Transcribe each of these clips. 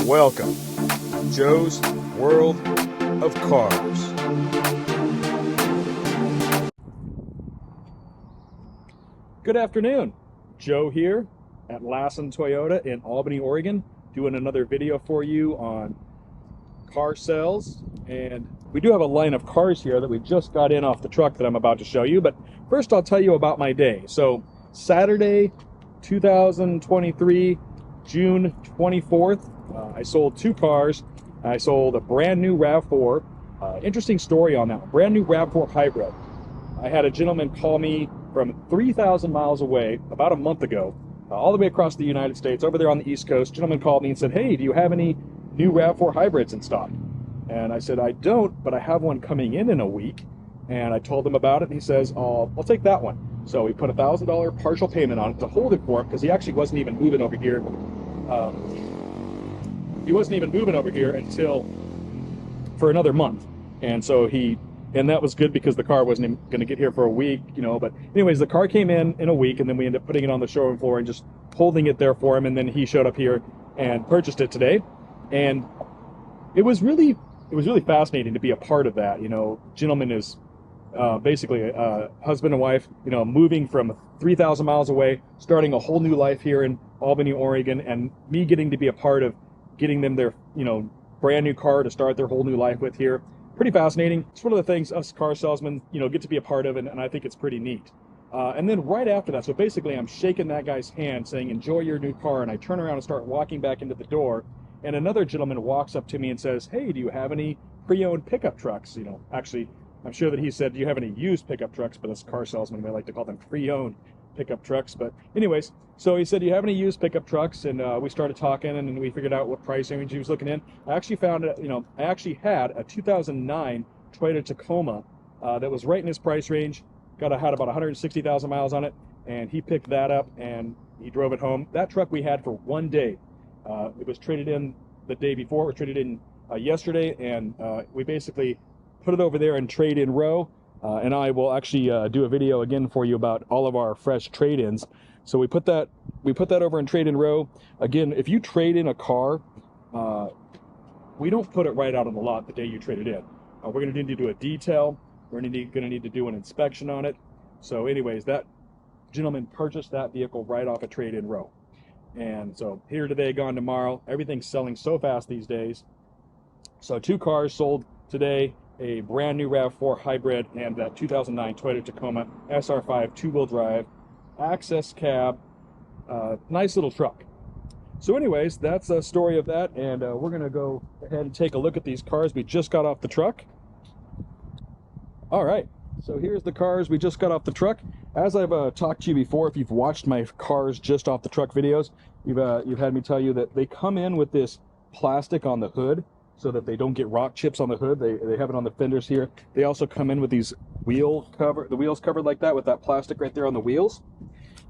Welcome to Joe's World of Cars. Good afternoon. Joe here at Lassen Toyota in Albany, Oregon, doing another video for you on car sales. And we do have a line of cars here that we just got in off the truck that I'm about to show you. But first I'll tell you about my day. So Saturday, 2023, June 24th, I sold two cars. I sold a brand new RAV4. Interesting story on that one. Brand new RAV4 hybrid. I had a gentleman call me from 3,000 miles away about a month ago, all the way across the United States, over there on the East Coast. Gentleman called me and said, "Hey, do you have any new RAV4 hybrids in stock?" And I said, "I don't, but I have one coming in a week." And I told him about it, and he says, I'll take that one. So we put a $1,000 partial payment on it to hold it for him, because he actually wasn't even moving over here. He wasn't even moving over here until for another month. And so and that was good because the car wasn't going to get here for a week, you know. But anyways, the car came in a week, and then we ended up putting it on the showroom floor and just holding it there for him. And then he showed up here and purchased it today. And it was really fascinating to be a part of that. You know, gentleman is basically a husband and wife, you know, moving from 3,000 miles away, starting a whole new life here in Albany, Oregon, and me getting to be a part of getting them their, you know, brand new car to start their whole new life with here. Pretty fascinating. It's one of the things us car salesmen, you know, get to be a part of, and I think it's pretty neat. And then right after that, so basically I'm shaking that guy's hand saying, "Enjoy your new car," and I turn around and start walking back into the door, and another gentleman walks up to me and says, "Hey, do you have any pre-owned pickup trucks?" You know, actually, I'm sure that he said, "Do you have any used pickup trucks?" But as car salesmen, we like to call them pre-owned pickup trucks. But anyways, so he said, "Do you have any used pickup trucks?" And we started talking, and we figured out what price range he was looking in. I actually found, I actually had a 2009 Toyota Tacoma that was right in his price range. Had about 160,000 miles on it, and he picked that up and he drove it home. That truck we had for one day. It was traded in the day before. It was traded in yesterday, and we basically put it over there in trade-in row. And I will actually do a video again for you about all of our fresh trade-ins. So we put that over in trade-in row. Again, if you trade in a car, we don't put it right out on the lot the day you trade it in. We're going to need to do a detail. We're going to need to do an inspection on it. So anyways, that gentleman purchased that vehicle right off a trade-in row. And so here today, gone tomorrow. Everything's selling so fast these days. So two cars sold today. A brand new RAV4 hybrid and that 2009 Toyota Tacoma SR5 two-wheel drive access cab, nice little truck. So anyways, that's a story of that, and we're gonna go ahead and take a look at these cars we just got off the truck. All right, so here's the cars we just got off the truck. As I've talked to you before, if you've watched my cars just off the truck videos, you've had me tell you that they come in with this plastic on the hood so that they don't get rock chips on the hood. They have it on the fenders here. They also come in with these wheels covered like that, with that plastic right there on the wheels.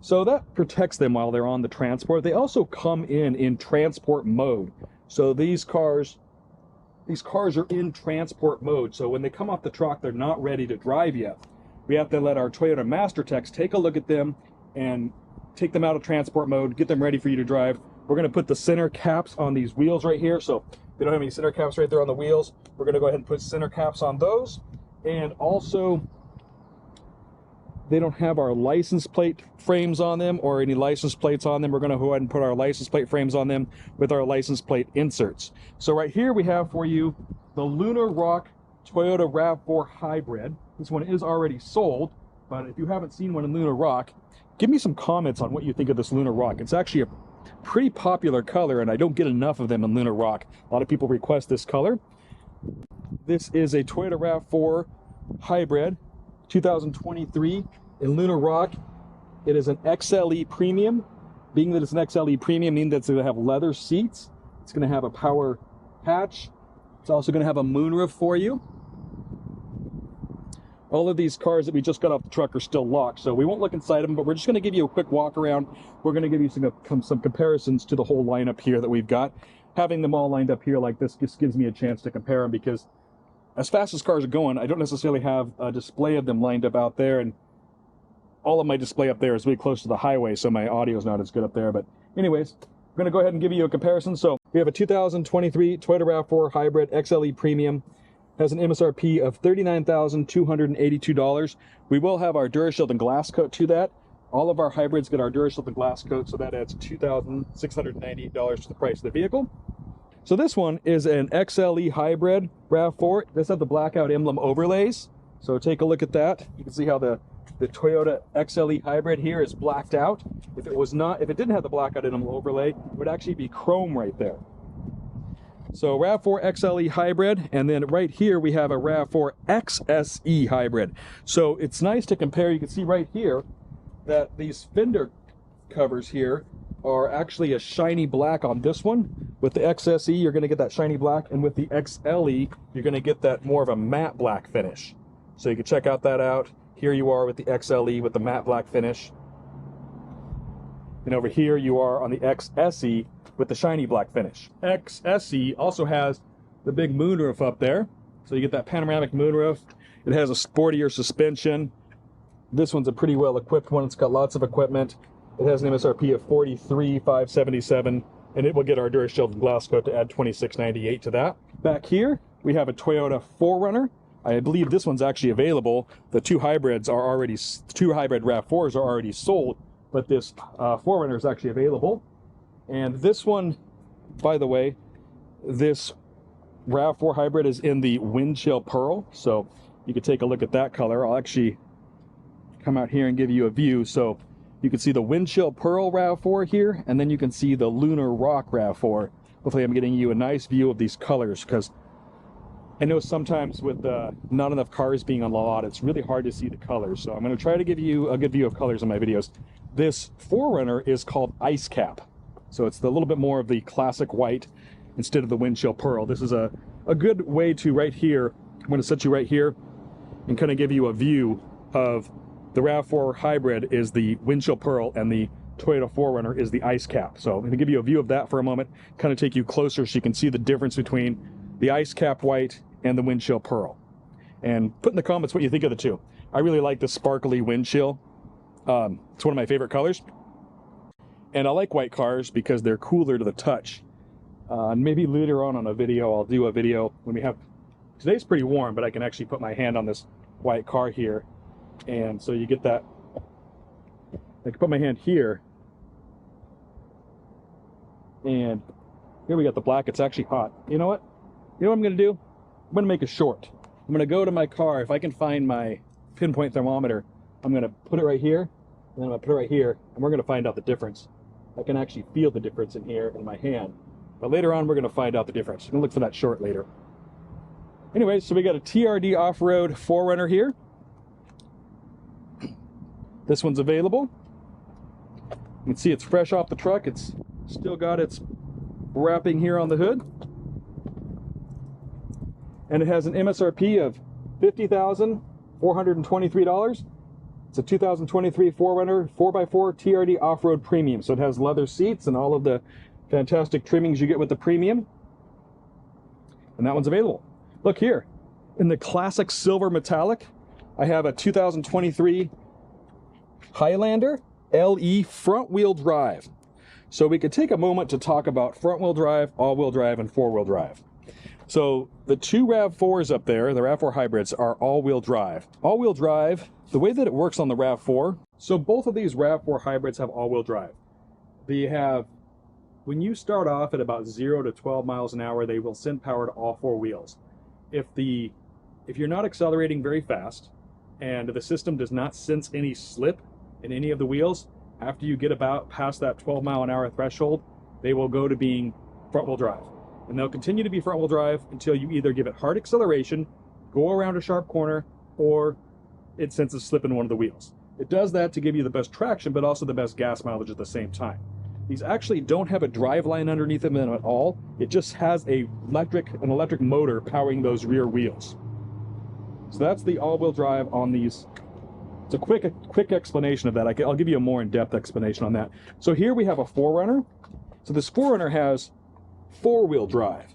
So that protects them while they're on the transport. They also come in transport mode. So these cars are in transport mode. So when they come off the truck, they're not ready to drive yet. We have to let our Toyota Master Techs take a look at them and take them out of transport mode, get them ready for you to drive. We're going to put the center caps on these wheels right here. So they don't have any center caps right there on the wheels. We're going to go ahead and put center caps on those. And also, they don't have our license plate frames on them or any license plates on them. We're going to go ahead and put our license plate frames on them with our license plate inserts. So right here we have for you the Lunar Rock Toyota RAV4 hybrid. This one is already sold, but if you haven't seen one in Lunar Rock, give me some comments on what you think of this Lunar Rock. It's actually a pretty popular color, and I don't get enough of them in Lunar Rock. A lot of people request this color. This is a Toyota RAV4 hybrid, 2023 in Lunar Rock. It is an XLE Premium. Being that it's an XLE Premium means that it's going to have leather seats. It's going to have a power hatch. It's also going to have a moonroof for you. All of these cars that we just got off the truck are still locked, so we won't look inside them, but we're just going to give you a quick walk around. We're going to give you some comparisons to the whole lineup here that we've got. Having them all lined up here like this just gives me a chance to compare them, because as fast as cars are going, I don't necessarily have a display of them lined up out there, and all of my display up there is really close to the highway, so my audio is not as good up there. But anyways, I'm going to go ahead and give you a comparison. So We have a 2023 Toyota RAV4 Hybrid XLE Premium. Has an MSRP of $39,282. We will have our DuraShield and glass coat to that. All of our hybrids get our DuraShield and glass coat, so that adds $2,698 to the price of the vehicle. So this one is an XLE Hybrid RAV4. It does have the blackout emblem overlays. So take a look at that. You can see how the Toyota XLE Hybrid here is blacked out. If it didn't have the blackout emblem overlay, it would actually be chrome right there. So RAV4 XLE Hybrid, and then right here we have a RAV4 XSE Hybrid. So it's nice to compare. You can see right here that these fender covers here are actually a shiny black on this one. With the XSE, you're going to get that shiny black, and with the XLE, you're going to get that more of a matte black finish. So you can check that out. Here you are with the XLE with the matte black finish. And over here you are on the XSE with the shiny black finish. XSE also has the big moonroof up there. So you get that panoramic moonroof. It has a sportier suspension. This one's a pretty well equipped one. It's got lots of equipment. It has an MSRP of $43,577, and it will get our DuraShield and glass coat to add $2698 to that. Back here, we have a Toyota 4Runner. I believe this one's actually available. The two hybrid RAV4s are already sold, but this 4Runner is actually available. And this one, by the way, this RAV4 Hybrid is in the Windchill Pearl, so you can take a look at that color. I'll actually come out here and give you a view. So you can see the Windchill Pearl RAV4 here, and then you can see the Lunar Rock RAV4. Hopefully I'm getting you a nice view of these colors, because I know sometimes with not enough cars being on the lot, it's really hard to see the colors. So I'm going to try to give you a good view of colors in my videos. This 4Runner is called Ice Cap. So it's a little bit more of the classic white instead of the Windchill Pearl. This is a good way to right here. I'm going to set you right here and kind of give you a view of the RAV4 Hybrid is the Windchill Pearl and the Toyota 4Runner is the Ice Cap. So I'm going to give you a view of that for a moment, kind of take you closer so you can see the difference between the Ice Cap white and the Windchill Pearl. And put in the comments what you think of the two. I really like the sparkly Windchill. It's one of my favorite colors. And I like white cars because they're cooler to the touch. Maybe later on a video, I'll do a video when we have... Today's pretty warm, but I can actually put my hand on this white car here. And so you get that... I can put my hand here. And here we got the black. It's actually hot. You know what? You know what I'm going to do? I'm going to make it short. I'm going to go to my car. If I can find my pinpoint thermometer, I'm going to put it right here. And then I'm going to put it right here. And we're going to find out the difference. I can actually feel the difference in here in my hand. But later on, we're going to find out the difference. I'm going to look for that short later. Anyway, so we got a TRD off-road 4Runner here. This one's available. You can see it's fresh off the truck. It's still got its wrapping here on the hood. And it has an MSRP of $50,423. It's a 2023 4Runner 4x4 TRD off-road premium. So it has leather seats and all of the fantastic trimmings you get with the premium. And that one's available. Look here, in the classic silver metallic, I have a 2023 Highlander LE front-wheel drive. So we could take a moment to talk about front-wheel drive, all-wheel drive, and four-wheel drive. So the two RAV4s up there, the RAV4 hybrids, are all-wheel drive. All-wheel drive, the way that it works on the RAV4, so both of these RAV4 hybrids have all-wheel drive. They have, when you start off at about 0 to 12 miles an hour, they will send power to all four wheels. If you're not accelerating very fast, and the system does not sense any slip in any of the wheels, after you get about past that 12 mile an hour threshold, they will go to being front-wheel drive. And they'll continue to be front-wheel drive until you either give it hard acceleration, go around a sharp corner, or it senses slip in one of the wheels. It does that to give you the best traction, but also the best gas mileage at the same time. These actually don't have a drive line underneath them at all. It just has an electric motor powering those rear wheels. So that's the all-wheel drive on these. It's a quick explanation of that. I'll give you a more in-depth explanation on that. So here we have a 4Runner. So this 4Runner has four-wheel drive.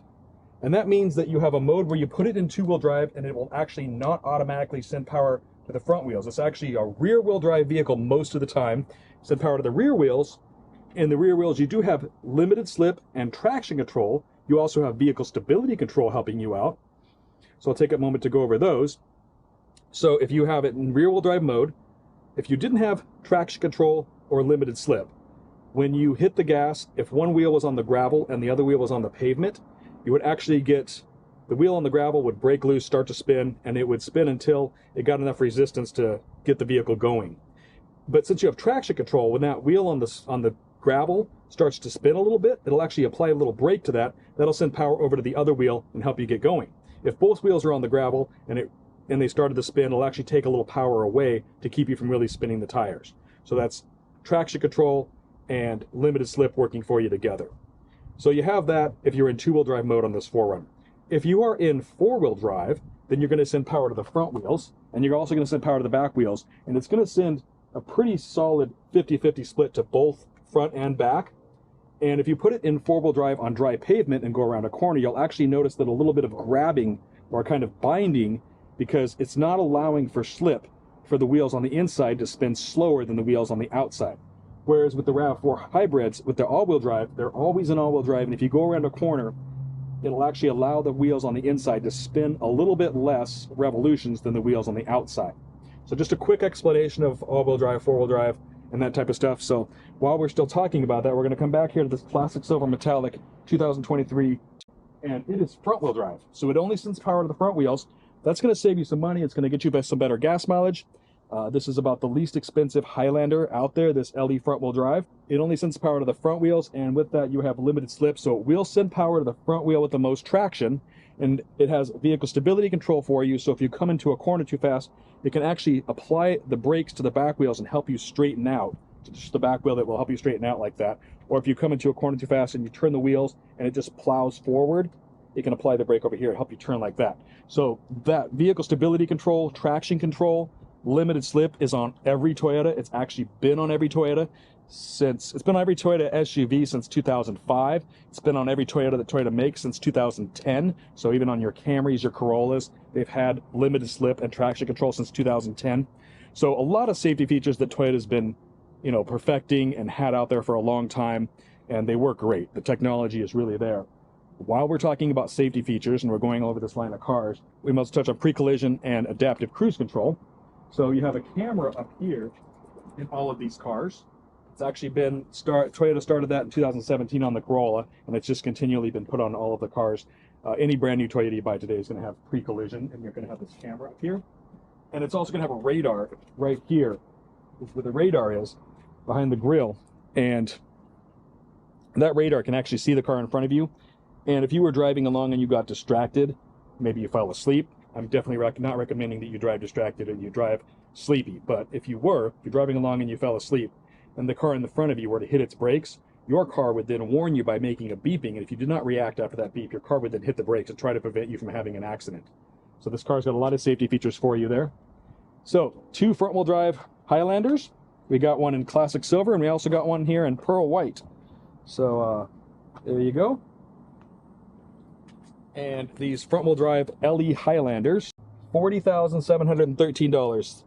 And that means that you have a mode where you put it in two-wheel drive and it will actually not automatically send power to the front wheels. It's actually a rear-wheel drive vehicle most of the time. Send power to the rear wheels, In the rear wheels, you do have limited slip and traction control. You also have vehicle stability control helping you out. So I'll take a moment to go over those. So if you have it in rear wheel drive mode, if you didn't have traction control or limited slip, when you hit the gas, if one wheel was on the gravel and the other wheel was on the pavement, you would actually get the wheel on the gravel would break loose, start to spin, and it would spin until it got enough resistance to get the vehicle going. But since you have traction control, when that wheel on the gravel starts to spin a little bit, it'll actually apply a little brake to that. That'll send power over to the other wheel and help you get going. If both wheels are on the gravel and they started to spin, it'll actually take a little power away to keep you from really spinning the tires. So that's traction control and limited slip working for you together. So you have that if you're in two-wheel drive mode on this 4Runner. If you are in four-wheel drive, then you're going to send power to the front wheels, and you're also going to send power to the back wheels, and it's going to send a pretty solid 50-50 split to both front and back. And if you put it in four-wheel drive on dry pavement and go around a corner, you'll actually notice that a little bit of grabbing or kind of binding, because it's not allowing for slip for the wheels on the inside to spin slower than the wheels on the outside. Whereas with the Rav4 hybrids, with the all-wheel drive, they're always in all-wheel drive, and if you go around a corner, it'll actually allow the wheels on the inside to spin a little bit less revolutions than the wheels on the outside. So just a quick explanation of all-wheel drive, four-wheel drive, and that type of stuff. So while we're still talking about that, we're going to come back here to this classic silver metallic 2023, and it is front-wheel drive. So it only sends power to the front wheels. That's going to save you some money. It's going to get you some better gas mileage. This is about the least expensive Highlander out there, this LE front-wheel drive. It only sends power to the front wheels, and with that you have limited slip, so it will send power to the front wheel with the most traction, and it has vehicle stability control for you, so if you come into a corner too fast, it can actually apply the brakes to the back wheels and help you straighten out. It's just the back wheel that will help you straighten out like that. Or if you come into a corner too fast and you turn the wheels and it just plows forward, it can apply the brake over here and help you turn like that. So that vehicle stability control, traction control, limited slip is on every Toyota. It's actually been on every Toyota it's been on every Toyota SUV since 2005. It's been on every Toyota that Toyota makes since 2010. So even on your Camrys, your Corollas, they've had limited slip and traction control since 2010. So a lot of safety features that Toyota's been, perfecting and had out there for a long time, and they work great. The technology is really there. While we're talking about safety features and we're going over this line of cars, we must touch on pre-collision and adaptive cruise control. So you have a camera up here in all of these cars. It's actually been, Toyota started that in 2017 on the Corolla, and it's just continually been put on all of the cars. Any brand new Toyota you buy today is going to have pre-collision, and you're going to have this camera up here. And it's also going to have a radar right here, is where the radar is, behind the grille. And that radar can actually see the car in front of you. And if you were driving along and you got distracted, maybe you fell asleep, I'm definitely not recommending that you drive distracted or you drive sleepy. But if you're driving along and you fell asleep and the car in the front of you were to hit its brakes, your car would then warn you by making a beeping. And if you did not react after that beep, your car would then hit the brakes and try to prevent you from having an accident. So this car's got a lot of safety features for you there. So 2 front-wheel drive Highlanders. We got one in classic silver, and we also got one here in pearl white. So there you go. And these front-wheel drive LE Highlanders, $40,713.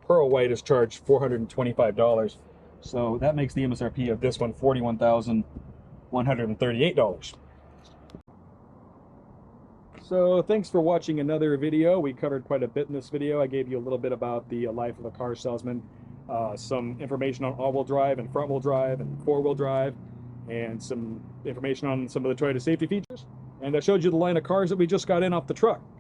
Pearl white is charged $425. So that makes the MSRP of this one $41,138. So thanks for watching another video. We covered quite a bit in this video. I gave you a little bit about the life of a car salesman, some information on all-wheel drive and front-wheel drive and four-wheel drive, and some information on some of the Toyota safety features. And I showed you the line of cars that we just got in off the truck.